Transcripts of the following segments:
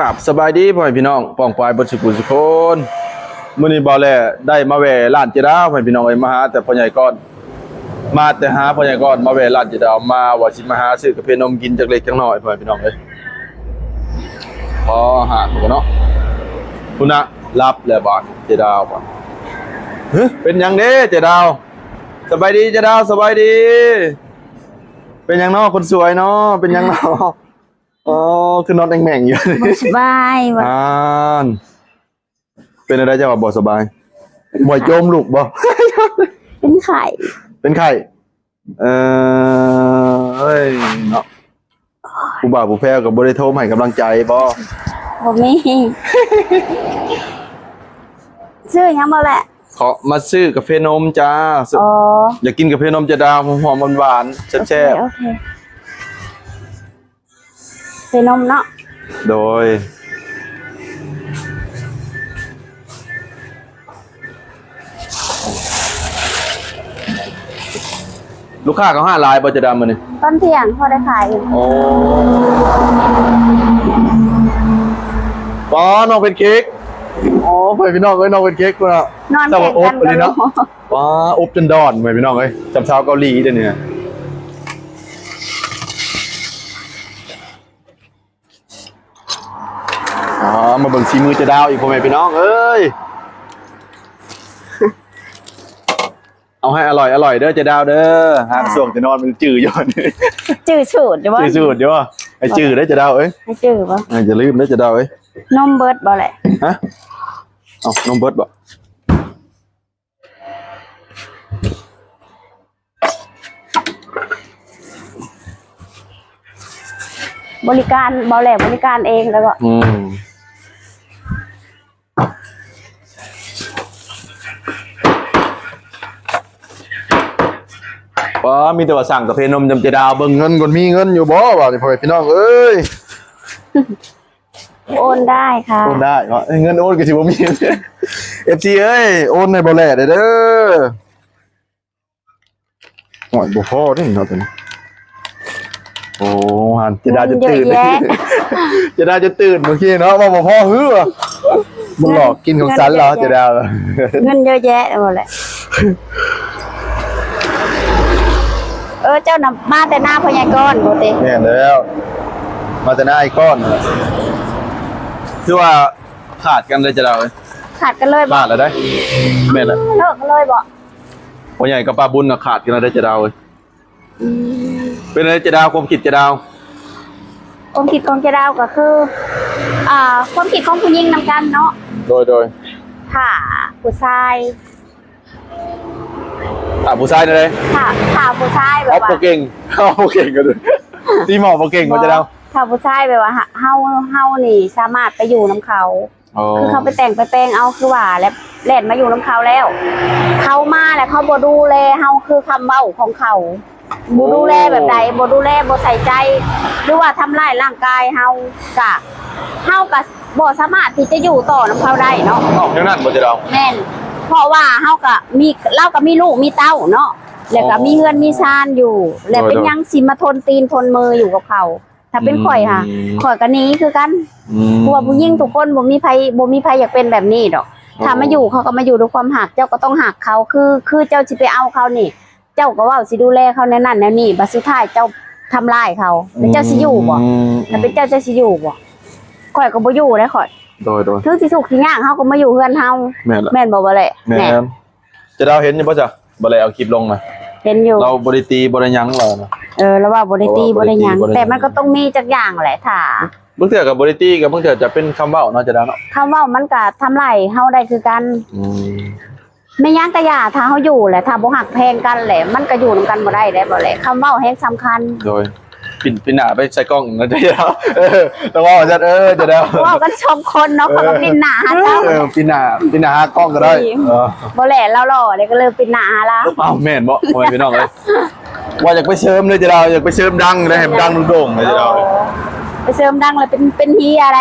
กับสบายดีพ่อพี่น้องป้องปลายบนสุขุสุคนมื้อนี้บ่แลได้มาแวะร้านเจดาวพ่อพี่น้องเอ้ยมาหาแต่พ่อใหญ่ก่อนมาแต่หาพ่อใหญ่ก่อนมาแวะร้านเจดาวมาว่าสิมาหาซื้อกาแฟนมกินจักเล็กจักน้อยพ่อพี่น้องเอ้ยพอหาตัวเนาะคุณน่ะรับแล้วบ่เจดาวบ่เป็นหยังเด้เจดาวสบายดีเจดาวสบายดีเป็นหยังเนาะคนสวยเนาะเป็นหยังเนาะอ๋อคือนอนแม่งๆอยู่สบายเป็นอะไรจะว่าบ่สบายบ่โจมลูกบ่ เป็นไข่ เป็นไข้เอ้ยเนาะผู้บ่าวผู้แพ้ก็บ่ได้โทรมาให้กำลังใจบ่มี ชื่อยังบ่แหละขอมาซื้อกาแฟนมจ้าอยากกินกาแฟนมจะดาวหอมๆหวานๆแซ่บๆโอเคเป็นนมเนาะโดยลูกค้าเขา5ลายบ่จะดำมื้อนี้ตอนเที่ยงพอได้ขายอยู่โอ้ป้อน้องเป็นเค้กอ๋อไปพี่น้องเอ้ยน้องเป็นเค้กพุ่นน่ะนอนแข่งกันเลยเนาะป้าอบจนดอนไปพี่น้องเอ้ยจำชาวเกาหลีเด้อเนี่ยมาเบิ่งสีมือจะดาวอีกพ่อแม่พี่น้องเอ้ยเอาให้อร่อยเด้อจะดาวเด้อหางส่วงจะนอนมันจืดอยู่นี่จืดสูตรอยู่บ่จืดสูตรอยู่ไอ้จืดได้จะดาวเอ้ยไอ้จืดบ่จะลืมได้จะดาวเอ้ยนมเบิร์ดบ่แหละฮะเอานมเบิร์ดบ่บริการบ่แหละบริการเองแล้วก็ป้ามีแต่ว่าสั่งกาแฟนมจำเจดาวเบิ่งเงินก่อนมีเงินอยู่บ่ว่าพ่อพี่น้องเอ้ยโอนได้ค่ะโอนได้เงินโอนก็สิบ่มี FC เอ้ยโอนให้บ่แลเด้อโอ้ยบ่พอเด้เนาะตัวนี้โอ้หันเจดาวจะตื่นเจดาวจะตื่นเมื่อกี้เนาะว่าบ่พอฮือมึงหลอกกินของฉันเหรอเจดาวเงินเยอะแยะหมดแหละเจ้าน่ะมาแต่หน้าพ่อใหญ่ก้อนบ่ติแม่นแล้วมาแต่หน้าไอ้ก้อนคือว่าขาดกันเลยจะเราขาดกันเลยบ่แล้วได้แม่นแล้วเลิกกันเลยบ่พ่อใหญ่กับป้าบุญน่ะขาดกันได้จะเราเป็นอะไรจะดาวความคิดจะดาวความคิดของจะดาวก็คือความคิดของผู้หญิงนำกันเนาะโดยค่ะผู้ชายผู้ชายเลยค่ะผู้ชายแบบว่าเก่งกันเลยตีหมอเก่งมันจะดาวถ้าผู้ชายแบบว่าเฮานี่สามารถไปอยู่น้ำเขาคือเขาไปแต่งไปแปลงเอาคือว่าแล้วแล่นมาอยู่น้ำเขาแล้วเขามาแล้วเขาบ่ดูแลเฮาคือคำเว้าของเขาบ่ดูแลแบบใดบ่ดูแลบ่ใส่ใจหรือว่าทำร้ายร่างกายเฮากะบ่สามารถที่จะอยู่ต่อน้ำเขาได้เนาะอย่างนั้นบ่จะดาวแม่นเพราะว่าเฮาก็มีลูกมีเต้าเนาะแล้วก็มีเงินมีชานอยู่แล้วเป็นยังสิมาทนตีนทนมืออยู่กับเขาถ้าเป็นข่อยค่ะข่อยก็หนีคือกันเพราะว่าผู้หญิงทุกคนบ่มีใครอยากเป็นแบบนี้ดอกถ้ามาอยู่เขาก็มาอยู่ด้วยความหักเจ้าก็ต้องหักเขาคือเจ้าสิไปเอาเขานี่เจ้าก็ว่าสิดูแลเขาในนั้นแนวนี้บัดสุดท้ายเจ้าทำร้ายเขาแล้วเจ้าสิอยู่บ่ถ้าเป็นเจ้าสิอยู่บ่ข่อยก็บ่อยู่ได้ข่อยโดยถึงสิสุขสิยากเฮาก็มาอยู่เฮือนเฮาแม่นบ่แหละแม่นจะดาวเห็นอยู่บ่จ๊ะบ่ได้เอาคลิปลงมาเห็นอยู่เราบ่ได้ตีบ่ได้หยังเรานะแล้วว่าบ่ได้ตีบ่ได้หยังแต่มันก็ต้องมีจักอย่างแหละถ้าบางเทื่อก็บ่ได้ตีก็บางเทื่อจะเป็นคำเว้าเนาะจะดาวเนาะคำเว้ามันก็ทำลายเฮาได้คือกันไม่ยังกะยาถ้าเฮาอยู่แหละถ้าบ่ฮักแพงกันแหละมันก็อยู่นำกันบ่ได้แหละบ่แหละคำเว้าแฮงสำคัญโดยปิ่นหน้าไปใส่กล้องนะจะดาวต้องว่าจะจะดาวว่ากันชมคนเนาะเขาก็ปิ่นหน้าหาเจ้าปิ่นหน้าหากล้องก็ได้บ่แหละเราหล่อเด้ก็เลยปิ่นหน้าหาละอ้าวแม่นบ่โอ้ยพี่น้องเอ้ยว่าอยากไปเสริมเลยจะดาวอยากไปเสริมดังได้ให้ดังโด่งเลยจะดาวไปเสริมดังเลยเป็นเฮียอะไร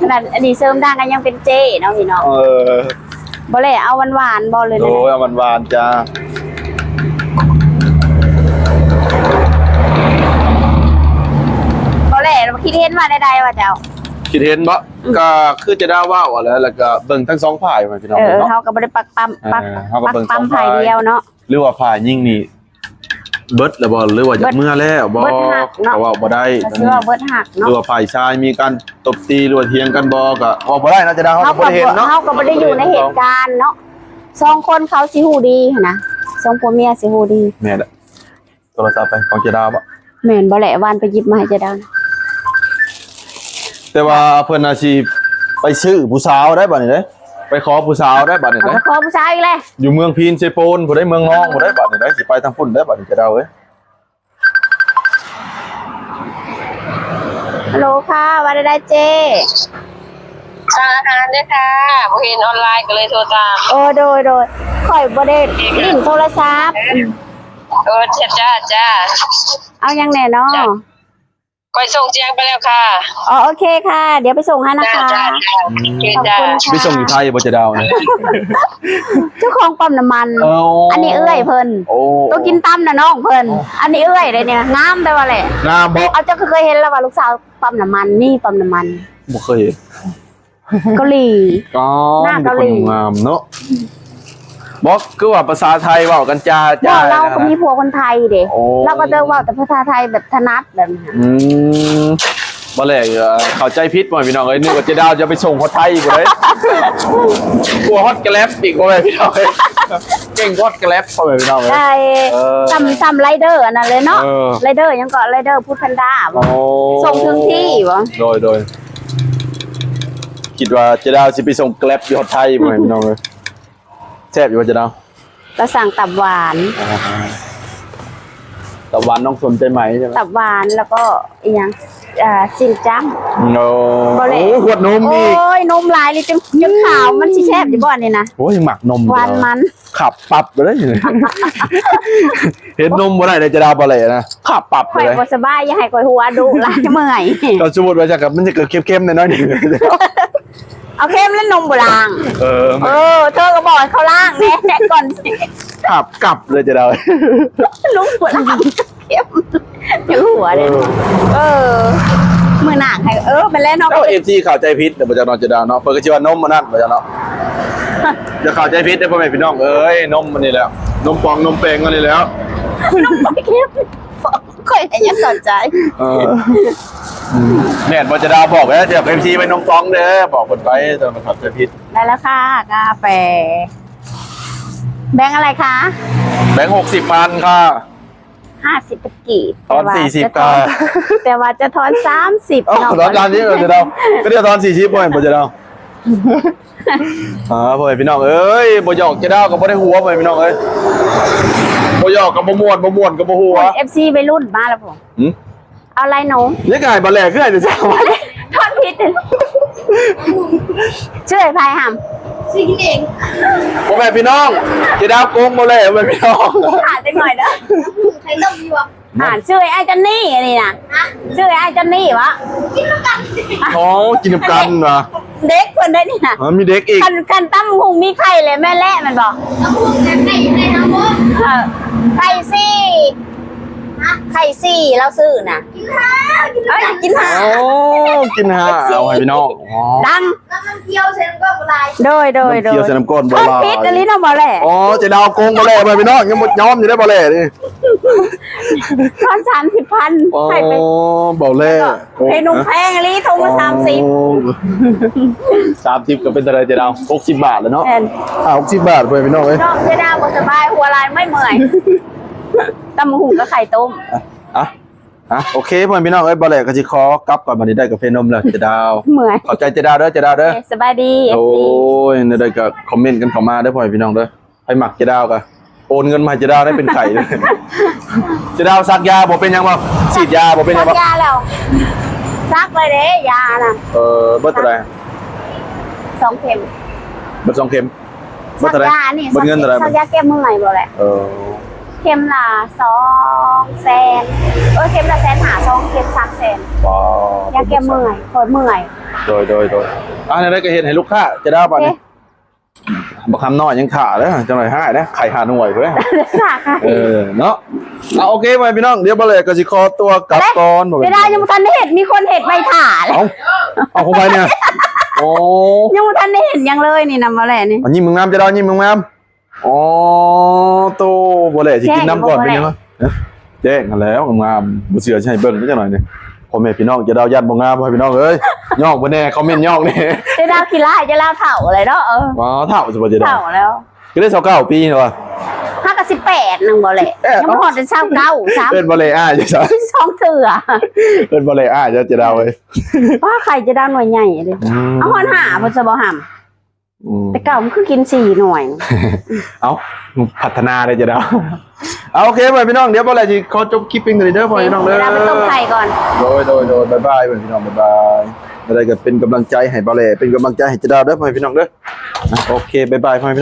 ขนาดอันนี้เสริมดังกันยังเป็นเจเนาะพี่น้องบ่แหละเอาหวานๆบ่เลยนะโอ้ยเอาหวานๆจ้าบ่แหละคิดเห็นว่าใดๆว่าเจ้า คิดเห็นบ่ก็คือจะได้ว่าว่าแล้วก็เบิ่งทั้งสองฝ่ายพี่น้องเนาะ เฮาก็บ่ได้ปักปั๊มปัก เฮาก็ ปัก เบิ่งส ปั๊ อ ม ง ไผ ฝ่าย เดียวเนาะ หรือว่าฝ่ายยิ่งนี่เบิดแล้วบ่หรือว่าจากเมื่อแล้วบ่ เบิดหักเนาะ ก็ว่าบ่ได้ ก็ชื่อว่าเบิดหัก หรื เนาะ อว่าฝ่ายชายมีการตบตีหรือว่าเถียงกันบ่ก็ว่าบ่ได้นะจะได้เฮา เฮา ก็บ่ ก็ ได้เห็นเนาะ เฮาก็บ่ได้อยู่ในเหตุการณ์เนาะสองคนเขาสิฮู้ดีหั้นนะสองผัวเมียสิฮู้ดี แม่นแหละโทรศัพท์ไปของเจดาวบ่ แม่นบ่แหละวานไปหยิบมาให้เจะได้นะ แต่ว่าเพิ่นน่ะสิไปซื้อผู้สาวได้บัดนี้เด้ไปขอผู้สาวได้บัดนี้ เอา เด้ ไปขอผู้ชายอีกเลย อยู่เมืองพีนเซโปนผู้ได้เมืองน้องผู้ได้บัดนี้ได้สิไปทางพุ่นได้บัดนี้เจดาวเอ้ย ฮัลโหลค่ะว่าได้เจ้ สั่งอาหารด้วยค่ะบ่เห็นออนไลน์ก็เลยโทรตาม โอ้โดยข่อยบ่ได้ลิ้นโทรศัพท์ จ้า เอายังแน่เนาะ ก้อยส่งเจียงไปแล้วค่ะ อ๋อโอเคค่ะ เดี๋ยวไปส่งให้นะคะ จ้าโอเคจ้า ขอบคุณค่ะ ไปส่งอยู่ไทยบ่เจดาวเนี่ย เจ้าของปั๊มน้ำมัน อันนี้เอื้อยเพิ่น โอ้ ตัวกินตั้มนะน้องเพิ่นอันนี้เอื้อยเลยเนี่ยงามไปว่าแหละ งามบ่ เอาเจ้าก็เคยเห็นแล้วว่าลูกสาวปั๊มน้ำมันนี่ปั๊มน้ำมัน บ่เคยเห็น เกาหลี ก็ หน้าเกาหลี งามเนาะบอกคือว่าภาษาไทยเว้ากันจ้า ว่าเราก็มีผัวคนไทยเด้ โอ้ เราก็จะเว่าแต่ภาษาไทยแบบถนัดแบบนี้ บ่แลเข้าใจผิดบ่พี่น้องเอ้ยนึกว่าเจดาวจะไปส่งคนไทยอีกบ่ได้กลัวฮอตแกร็บอีกบ่แม่พี่น้องเอ้ยเก่งฮอตแกร็บบ่แม่พี่น้องเอ้ย ใช่ เออ ซ้ำไรเดอร์อันนั้นเลยเนาะ เออ ไรเดอร์ยังก็ไรเดอร์พูดแพนด้าบ่ โอ้ ส่งถึงที่บ่ โดยคิดว่าเจดาวสิไปส่งแกร็บอยู่ฮอตไทยบ่แม่พี่น้องเอ้ยแซ่บอยู่บ่เจดาว เราสั่งตับหวาน ตะวันน้องสนใจไหมใช่ไหม ตับหวานแล้วก็อีหยังซินจ้ำ โอ้ บ่แล โหขวดนม โอ้ อีก ยนมหลายเลยจนขาวมันสิแซ่บอยู่บ่นี่นะ โอ้ยหมักนม หวานมัน ขับปับไปเลย เห็นนมบ่ได้เลยจะดาวบ่เลยนะขับปับไป ข่อย เลย บ่สบายอย่าให้ข่อยหัวดุหลายเมื่อย ก็สมมติว่าจะกับมันจะเกิดเข้มๆหน่อยๆหนึง เอาเข้มแล้วนมบ่ล้าง เออ เธอก็บอกให้เขาล้างแน่ก่อนสิ ขับกลับเลยจะดาว ลุกหัวล้างเข้มอยู่หัวเลยมือหนักให้เป็นแล้วเนาะ เจ้าเอฟซีข่าวใจพิษเดี๋ยวบ่จะนอนจะดาวเนาะเปิดก็ชื่อว่านมมันนั่นบ่จะเนาะจะข่าวใจพิษได้อพ่อแม่พี่น้องเอ้ยนมมันนี่แหละนมปองนมเปงมันนี่แล้ว นมไปเข้มค่อยให้ยังสนใจ เออแม่นบ่จะดาวบอกแล้วเดี๋ยวเอฟซีไปนมปองเด้อบอกคนไปแต่มันข่าวใจพิษ ได้แล้วค่ะกาแฟแบงค์อะไรคะ แบงค์60พันค่ะ 50ตะกี้ ทอน40 แต่ว่าจะทอน30 เอ้าตอนจานนี้จะเดาก็เดี๋ยวตอน40พ่อเห็นบ่จะเดาพ่อแม่พี่น้องเอ้ยบ่หยอกจะเดาก็บ่ได้หัวพ่อแม่พี่น้องเอ้ยบ่หยอกก็บ่ม่วนก็บ่หัว FC ไปรุ่นมาแล้วผม หึ เอาอะไรหนู ยังไงบ่แลคือไอ้จะเจ้า ทอนผิดชื่อไอ้พายหำ พ่อแม่พี่น้องจะเดาโกงบ่แลพ่อแม่พี่น้อง อ่านไปหน่อยเด้อ ใช้ต้มดีวะ อ่านชื่อไอ้จันนี่อันนี้นะชื่อไอ้จันนี่วะ อ๋อกินน้ำกันว่ะ เด็กคนได้นี่นะ อ๋อมีเด็กอีก คันตั้มหุงมีไข่เลยแม่แล่มันบอก น้ำพุแกงไก่อยู่ในน้ำพุ ไข่ซี่ไข่ซี่เราซื้อน่ะ กินข้าว เอ้ยกินหา โอ้กินหาเอาให้พี่น้องอ๋อ ดัง น้ำเคี่ยวเส้นก็ละลาย โดย น้ำเคี่ยวใส่น้ำก้นบ่ ทอด ลา พิษอันนี้เราบอกแหละ อ๋อจะเดาโกงบ่แลพ่อแม่พี่น้องยังบ่ยอมอยู่ได้บ่แลนี่ ทอน30,000 อ๋อ ให้ไป บ่แล ให้นุ่มแพงอันนี้ทงมา30 30ก็เป็นเท่าไหร่จะเดา60 บาทแล้วเนาะ แอน 60 บาทพ่อแม่พี่น้องเอ้ย น้องเจดาบ่สบายหัวลายไม่เมื่อยตำหุงกับไข่ต้ม โอเคพ่อพี่น้องเอ้ยบ่แลก็สิขอกลับก่อนบัดนี้ได้กาแฟนมแล้วจะดาว เมื่อย ขอบใจจะดาวเด้อจะดาวเด้อ สบายดี โอ้ FC ยได้ก็คอมเมนต์กันเข้ามาเด้อพ่อพี่น้องเด้อให้หมักจะดาวก็โอนเงินมาให้จะดาวได้เป็นไข่เลย จะดาวซักยาบ่เป็นหยังบ่ฉีดยาบ่เป็นห ซั ยัง ก บ่ ยาแล้วซักเลยเด้ยาน่ะ เบิดเท่าไหร่ 2 เข็ม เบิด2เข็มเบิ ซั ดเท่าไหร่ ยานี่ เบิดเงินเท่าไหร่ ซักยาแก้เมื่อยบ่แหละ เข็มละ200,000เข็มละ150,000 2เข็ม300,000 ว้าวย าแก้เมื่อยคอยเมื่อย โดยอันนี้ได้ก็เฮ็ดให้ลูกค้าจะดาวบัดนี้ โอเค บักคำน้อยยังขาแล้วจังไรให้นะไข่หาหน่วยเพื่อน ค่ะค่ะ เนาะเอาโอเคไปพี่น้องเดี๋ยวบ่เลยก็สิขอตัวกลับก่อน เวลายังบ่ทันได้เห็นมีคนเห็ดใบถ่าเลย เอาของไปเนี่ยโอ้ ยังบ่ทันได้เห็นยังเลยนี่นำมาแหละนี่ อันนี้มึงงามจะได้ยิ้มมึงงามอ๋อโตบ่เลยสิกินน้ำก่อนเป็นยังไงแจ้งกันแล้วงามบ่เชื่อใช่เบิ่งจังหน่อยนี่พ่อแม่พี่น้องจะดาวยันบ่งามพ่อพี่น้องเอ้ยย่องบ่แน่คอมเมนต์ย่องนี่ จะดาวขี้ร้ายจะลาวเถ่าอะไรเนาะว้าวเท่าสิบ่จะได้ เถ่าแล้ว ก็ได้29ปีนี่ว่ะ 5 กับ 18นึงบ่แหละยังบ่ฮอดจะ29 3 เอิ้นบ่เลยจ้ะ 2เถื่อ เอิ้นบ่เลยจะดาวเอ้ย ว่าใครจะได้หน่วยใหญ่เลยเอาฮอนหาบ่จะบ่หำแต่เก่ามันคือกิน4หน่วย เอาพัฒนาได้จะดาวเอาโอเคไปพี่น้องเดี๋ยวบ่อะไรสิขอจบคลิปปิ้งเลยเด้อพ่อพี่น้องเด้อ เวลาไปต้มไข่ก่อน โดยบ๊ายบายพี่น้องบ๊ายบายอะไรก็เป็นกำลังใจให้บ่แลเป็นกำลังใจให้จะดาวเด้อพ่อพี่น้องเด้อโอเคบ๊ายบายพ่อพี่น้อง